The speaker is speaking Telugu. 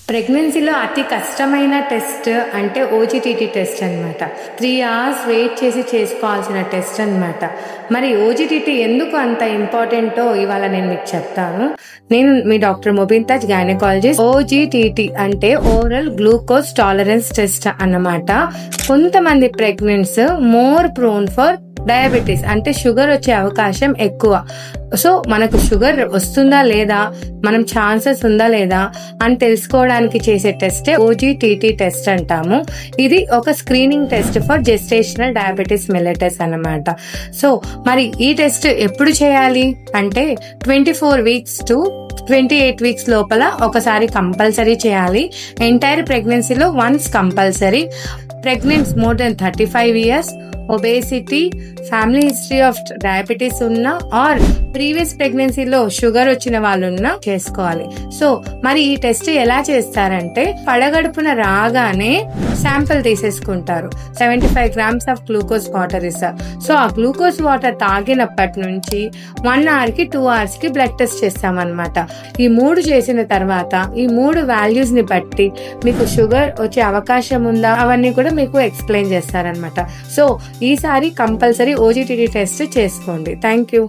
ప్రెగ్నెన్సీలో అతి కష్టమైన టెస్ట్ అంటే ఓజీటీటీ టెస్ట్ అనమాట. 3 hours వెయిట్ చేసి చేసుకోవాల్సిన టెస్ట్ అనమాట. మరి ఓజీటీటీ ఎందుకు అంత ఇంపార్టెంటో ఇవాళ నేను మీకు చెప్తాను. నేను మీ doctor Mubeen Taj, gynaecologist. OGTT అంటే ఓరల్ గ్లూకోజ్ టాలరెన్స్ టెస్ట్ అన్నమాట. కొంతమంది pregnants more prone for diabetes అంటే షుగర్ వచ్చే అవకాశం ఎక్కువ. సో మనకు షుగర్ వస్తుందా లేదా, మనం ఛాన్సెస్ ఉందా లేదా అని తెలుసుకోవడానికి చేసే టెస్టే ఓజీటీటీ టెస్ట్ అంటాము. ఇది ఒక screening test for gestational diabetes mellitus అన్నమాట. సో మరి ఈ టెస్ట్ ఎప్పుడు చేయాలి అంటే 24 weeks to 28 weeks లోపల ఒకసారి కంపల్సరీ చేయాలి. ఎంటైర్ ప్రెగ్నెన్సీలో once compulsory. Pregnants more than 35 years, obesity, family history of diabetes ఉన్న ఆర్ ప్రీవియస్ ప్రెగ్నెన్సీలో షుగర్ వచ్చిన వాళ్ళు ఉన్నా చేసుకోవాలి. సో మరి ఈ టెస్ట్ ఎలా చేస్తారంటే పడగడుపున రాగానే శాంపిల్ తీసేసుకుంటారు. 75 grams ఆఫ్ గ్లూకోజ్ వాటర్ ఇస్తారు. సో ఆ గ్లూకోజ్ వాటర్ తాగినప్పటి నుంచి 1 hour కి 2 hours కి బ్లడ్ టెస్ట్ చేస్తామన్నమాట. ఈ 3 చేసిన తర్వాత ఈ 3 వాల్యూస్ ని బట్టి మీకు షుగర్ వచ్చే అవకాశం ఉందా అవన్నీ కూడా మీకు ఎక్స్ప్లెయిన్ చేస్తారనమాట. సో ఈసారి కంపల్సరీ ఓజీటీటీ టెస్ట్ చేసుకోండి. Thank you.